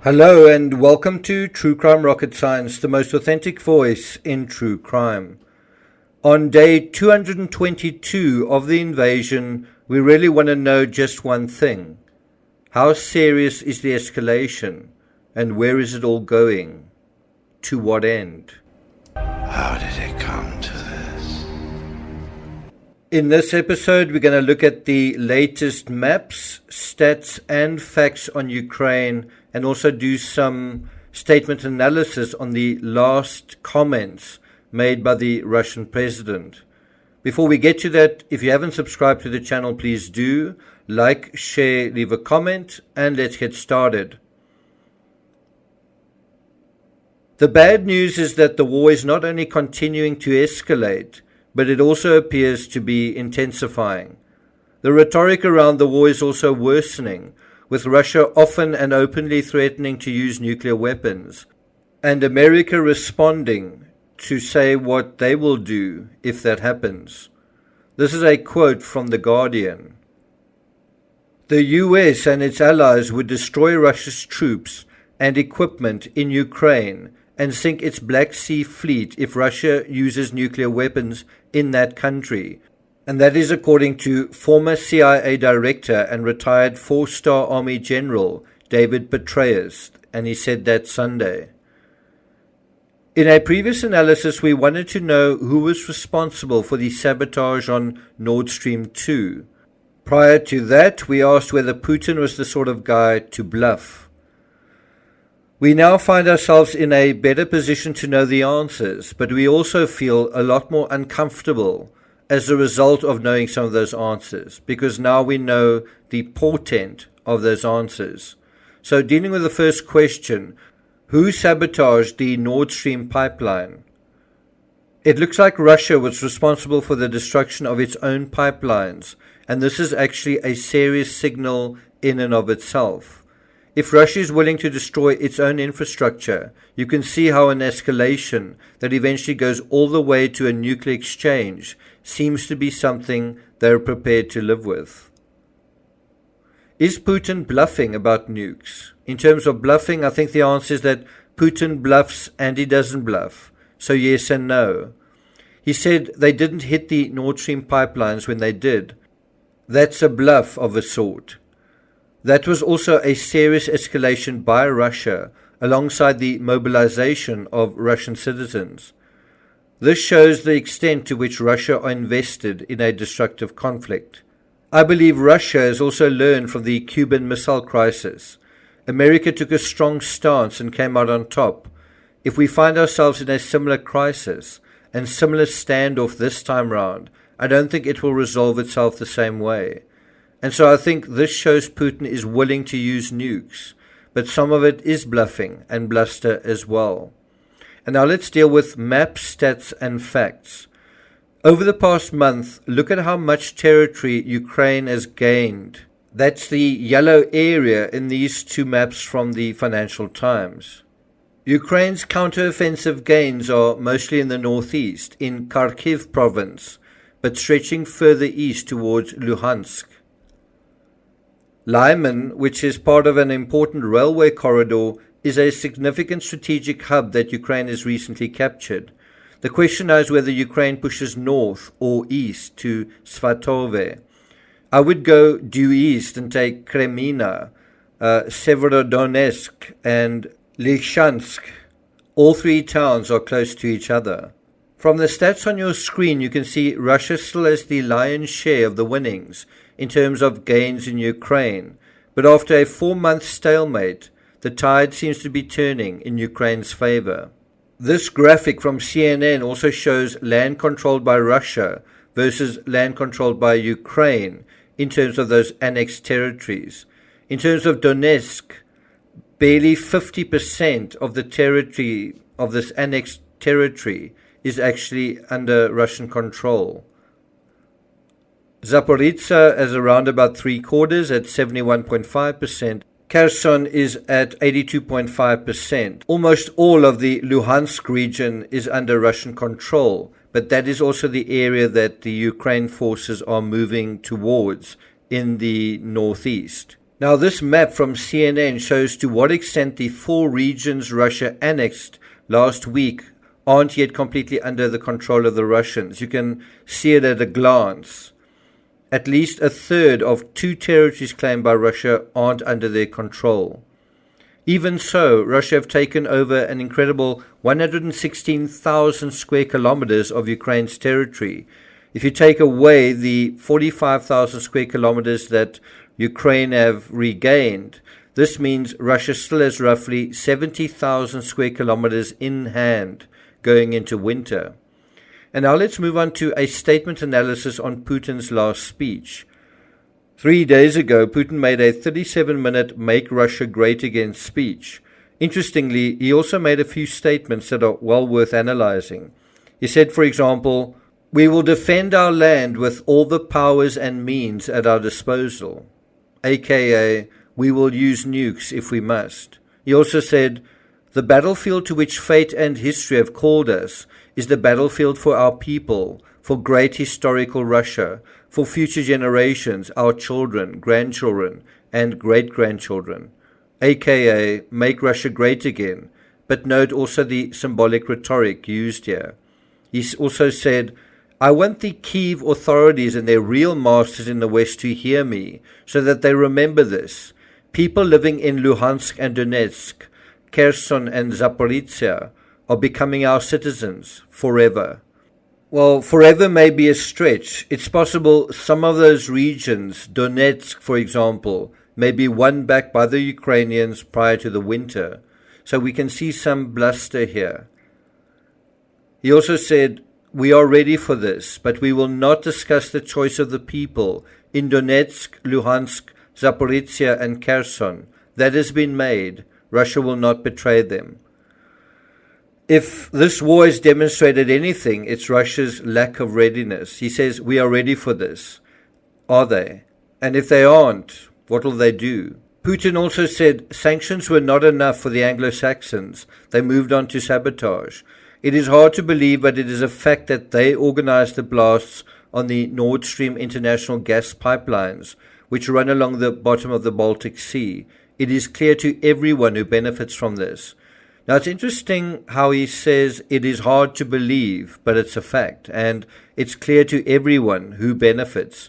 Hello and welcome to True Crime Rocket Science, the most authentic voice in true crime. On day 222 of the invasion, we really want to know just one thing. How serious is the escalation, and where is it all going? To what end? How did it come to this? In this episode, we're going to look at the latest maps, stats, and facts on Ukraine, and also do some statement analysis on the last comments made by the Russian president. Before we get to that, if you haven't subscribed to the channel, please do. Like, share, leave a comment, and let's get started. The bad news is that the war is not only continuing to escalate, but it also appears to be intensifying. The rhetoric around the war is also worsening, with Russia often and openly threatening to use nuclear weapons, and America responding to say what they will do if that happens. This is a quote from The Guardian. The US and its allies would destroy Russia's troops and equipment in Ukraine and sink its Black Sea fleet if Russia uses nuclear weapons in that country. And that is according to former CIA director and retired four-star Army General David Petraeus, and he said that Sunday. In a previous analysis, we wanted to know who was responsible for the sabotage on Nord Stream 2. Prior to that, we asked whether Putin was the sort of guy to bluff. We now find ourselves in a better position to know the answers, but we also feel a lot more uncomfortable as a result of knowing some of those answers, because now we know the portent of those answers. So dealing with the first question, who sabotaged the Nord Stream pipeline? It looks like Russia was responsible for the destruction of its own pipelines, and this is actually a serious signal in and of itself. If Russia is willing to destroy its own infrastructure, you can see how an escalation that eventually goes all the way to a nuclear exchange seems to be something they're prepared to live with. Is Putin bluffing about nukes? In terms of bluffing, I think the answer is that Putin bluffs and he doesn't bluff. So yes and no. He said they didn't hit the Nord Stream pipelines when they did. That's a bluff of a sort. That was also a serious escalation by Russia alongside the mobilization of Russian citizens. This shows the extent to which Russia are invested in a destructive conflict. I believe Russia has also learned from the Cuban Missile Crisis. America took a strong stance and came out on top. If we find ourselves in a similar crisis and similar standoff this time round, I don't think it will resolve itself the same way. And so I think this shows Putin is willing to use nukes, but some of it is bluffing and bluster as well. And now let's deal with maps, stats, and facts. Over the past month, look at how much territory Ukraine has gained. That's the yellow area in these two maps from the Financial Times. Ukraine's counteroffensive gains are mostly in the northeast, in Kharkiv province, but stretching further east towards Luhansk. Lyman, which is part of an important railway corridor, is a significant strategic hub that Ukraine has recently captured. The question now is whether Ukraine pushes north or east to Svatove. I would go due east and take Kremina, Severodonetsk, and Lysychansk. All three towns are close to each other. From the stats on your screen, you can see Russia still has the lion's share of the winnings in terms of gains in Ukraine, but after a 4-month stalemate, the tide seems to be turning in Ukraine's favor. This graphic from CNN also shows land controlled by Russia versus land controlled by Ukraine in terms of those annexed territories. In terms of Donetsk, barely 50% of the territory of this annexed territory is actually under Russian control. Zaporizhzhia is around about 3/4 at 71.5%. Kherson is at 82.5%. Almost all of the Luhansk region is under Russian control, but that is also the area that the Ukraine forces are moving towards in the northeast. Now, this map from CNN shows to what extent the 4 regions Russia annexed last week aren't yet completely under the control of the Russians. You can see it at a glance. At least a third of 2 territories claimed by Russia aren't under their control. Even so, Russia have taken over an incredible 116,000 square kilometers of Ukraine's territory. If you take away the 45,000 square kilometers that Ukraine have regained, this means Russia still has roughly 70,000 square kilometers in hand going into winter. And now let's move on to a statement analysis on Putin's last speech. 3 days ago, Putin made a 37-minute Make Russia Great Again speech. Interestingly, he also made a few statements that are well worth analyzing. He said, for example, "We will defend our land with all the powers and means at our disposal," aka, "We will use nukes if we must." He also said, "The battlefield to which fate and history have called us is the battlefield for our people, for great historical Russia, for future generations, our children, grandchildren, and great-grandchildren," aka make Russia great again, but note also the symbolic rhetoric used here. He also said, "I want the Kyiv authorities and their real masters in the West to hear me, so that they remember this. People living in Luhansk and Donetsk, Kherson and Zaporizhia are becoming our citizens forever." Well, forever may be a stretch. It's possible some of those regions, Donetsk for example, may be won back by the Ukrainians prior to the winter. So we can see some bluster here. He also said, "We are ready for this, but we will not discuss the choice of the people in Donetsk, Luhansk, Zaporizhia and Kherson. That has been made. Russia will not betray them." If this war has demonstrated anything, it's Russia's lack of readiness. He says, "We are ready for this." Are they? And if they aren't, what will they do? Putin also said sanctions were not enough for the Anglo-Saxons. They moved on to sabotage. It is hard to believe, but it is a fact that they organized the blasts on the Nord Stream international gas pipelines, which run along the bottom of the Baltic Sea. It is clear to everyone who benefits from this. Now, it's interesting how he says it is hard to believe, but it's a fact, and it's clear to everyone who benefits.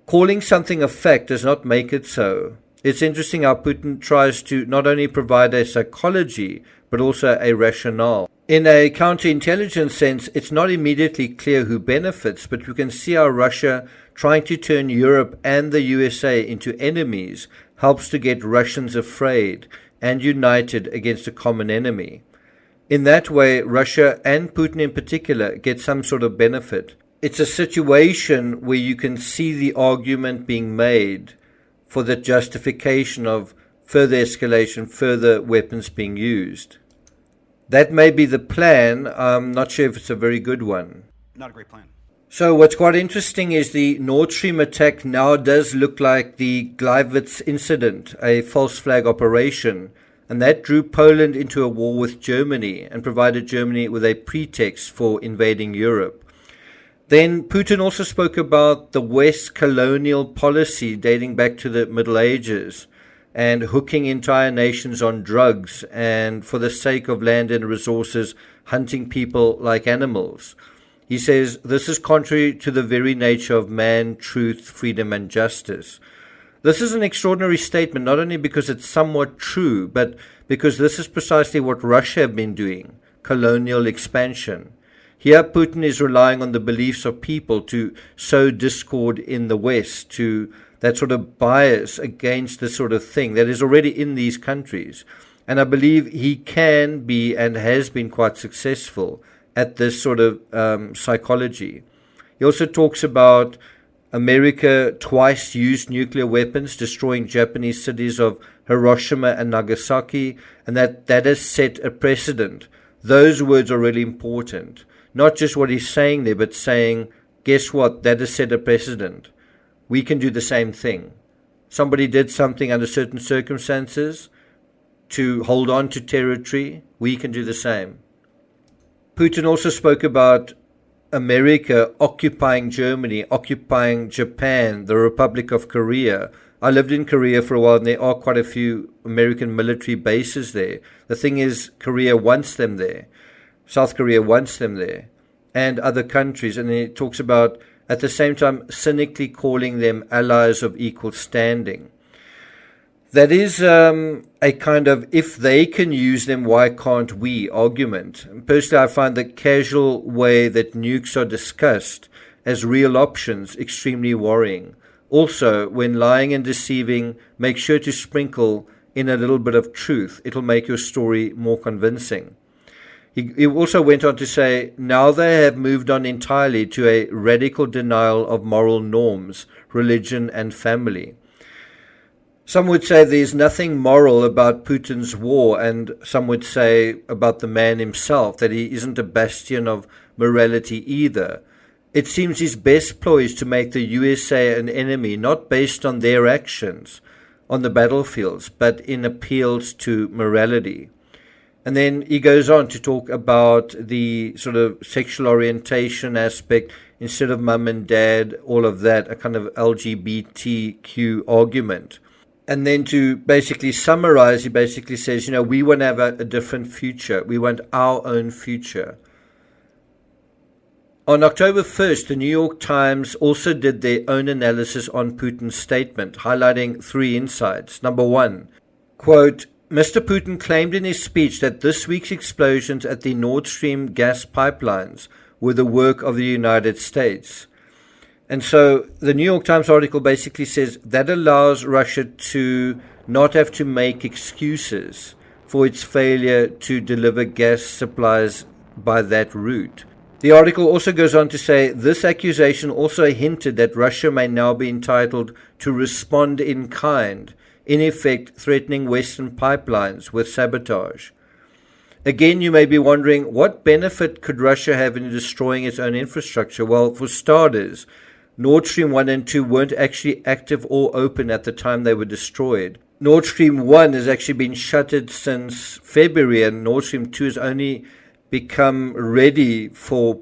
Calling something a fact does not make it so. It's interesting how Putin tries to not only provide a psychology, but also a rationale. In a counterintelligence sense, it's not immediately clear who benefits, but we can see how Russia, trying to turn Europe and the USA into enemies, helps to get Russians afraid and united against a common enemy. In that way, Russia and Putin in particular get some sort of benefit. It's a situation where you can see the argument being made for the justification of further escalation, further weapons being used. That may be the plan. I'm not sure if it's a very good one. Not a great plan. So what's quite interesting is the Nord Stream attack now does look like the Gleiwitz incident, a false flag operation, and that drew Poland into a war with Germany and provided Germany with a pretext for invading Europe. Then Putin also spoke about the West's colonial policy dating back to the Middle Ages and hooking entire nations on drugs and, for the sake of land and resources, hunting people like animals. He says this is contrary to the very nature of man, truth, freedom, and justice. This is an extraordinary statement, not only because it's somewhat true, but because this is precisely what Russia have been doing, colonial expansion. Here Putin is relying on the beliefs of people to sow discord in the West, to that sort of bias against this sort of thing that is already in these countries. And I believe he can be and has been quite successful at this sort of psychology. He also talks about America twice used nuclear weapons, destroying Japanese cities of Hiroshima and Nagasaki, and that has set a precedent. Those words are really important. Not just what he's saying there, but saying, guess what, that has set a precedent. We can do the same thing. Somebody did something under certain circumstances to hold on to territory. We can do the same. Putin also spoke about America occupying Germany, occupying Japan, the Republic of Korea. I lived in Korea for a while, and there are quite a few American military bases there. The thing is, Korea wants them there. South Korea wants them there, and other countries. And he talks about, at the same time, cynically calling them allies of equal standing. That is a kind of, if they can use them, why can't we argument. Personally, I find the casual way that nukes are discussed as real options extremely worrying. Also, when lying and deceiving, make sure to sprinkle in a little bit of truth. It'll make your story more convincing. He also went on to say, now they have moved on entirely to a radical denial of moral norms, religion and family. Some would say there's nothing moral about Putin's war, and some would say about the man himself, that he isn't a bastion of morality either. It seems his best ploy is to make the USA an enemy, not based on their actions on the battlefields, but in appeals to morality. And then he goes on to talk about the sort of sexual orientation aspect, instead of mum and dad, all of that, a kind of LGBTQ argument. And then to basically summarize, he basically says, we want to have a different future. We want our own future. On October 1st, the New York Times also did their own analysis on Putin's statement, highlighting 3 insights. Number 1, quote, Mr. Putin claimed in his speech that this week's explosions at the Nord Stream gas pipelines were the work of the United States. And so the New York Times article basically says that allows Russia to not have to make excuses for its failure to deliver gas supplies by that route. The article also goes on to say this accusation also hinted that Russia may now be entitled to respond in kind, in effect threatening Western pipelines with sabotage. Again, you may be wondering, what benefit could Russia have in destroying its own infrastructure? Well, for starters, Nord Stream 1 and 2 weren't actually active or open at the time they were destroyed. Nord Stream 1 has actually been shuttered since February, and Nord Stream 2 has only become ready for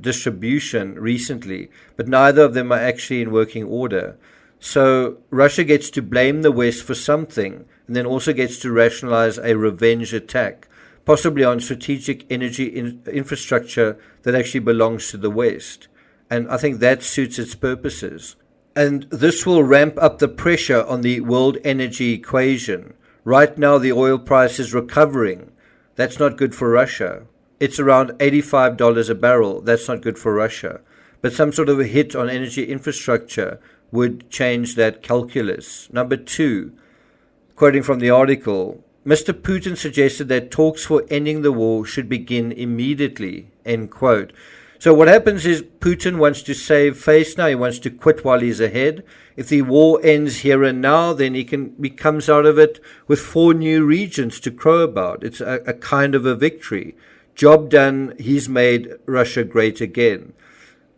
distribution recently, but neither of them are actually in working order. So Russia gets to blame the West for something, and then also gets to rationalize a revenge attack, possibly on strategic energy infrastructure that actually belongs to the West. And I think that suits its purposes. And this will ramp up the pressure on the world energy equation. Right now, the oil price is recovering. That's not good for Russia. It's around $85 a barrel. That's not good for Russia. But some sort of a hit on energy infrastructure would change that calculus. Number 2, quoting from the article, Mr. Putin suggested that talks for ending the war should begin immediately, end quote. So what happens is Putin wants to save face now. He wants to quit while he's ahead. If the war ends here and now, then he comes out of it with 4 new regions to crow about. It's a kind of a victory. Job done, he's made Russia great again.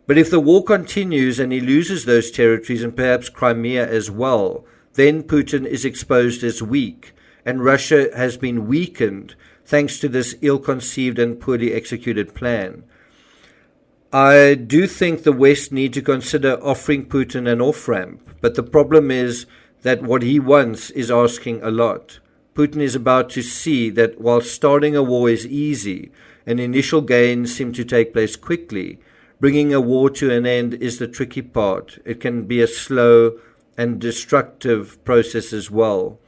But if the war continues and he loses those territories and perhaps Crimea as well, then Putin is exposed as weak, and Russia has been weakened thanks to this ill-conceived and poorly executed plan. I do think the West need to consider offering Putin an off-ramp, but the problem is that what he wants is asking a lot. Putin is about to see that while starting a war is easy and initial gains seem to take place quickly, bringing a war to an end is the tricky part. It can be a slow and destructive process as well.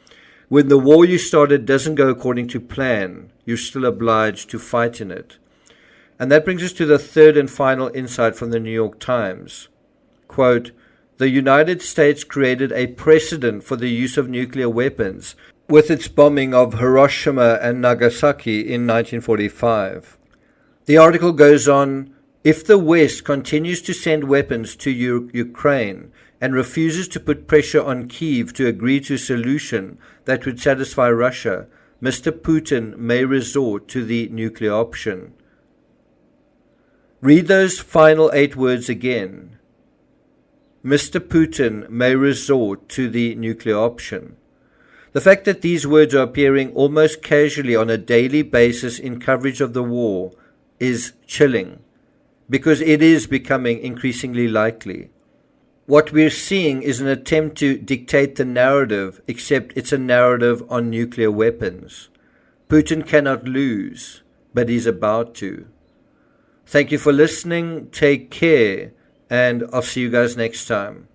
When the war you started doesn't go according to plan, you're still obliged to fight in it. And that brings us to the 3rd and final insight from the New York Times. Quote, the United States created a precedent for the use of nuclear weapons with its bombing of Hiroshima and Nagasaki in 1945. The article goes on, if the West continues to send weapons to Ukraine and refuses to put pressure on Kyiv to agree to a solution that would satisfy Russia, Mr. Putin may resort to the nuclear option. Read those final 8 words again. Mr. Putin may resort to the nuclear option. The fact that these words are appearing almost casually on a daily basis in coverage of the war is chilling. because it is becoming increasingly likely. What we're seeing is an attempt to dictate the narrative, except it's a narrative on nuclear weapons. Putin cannot lose, but he's about to. Thank you for listening, take care, and I'll see you guys next time.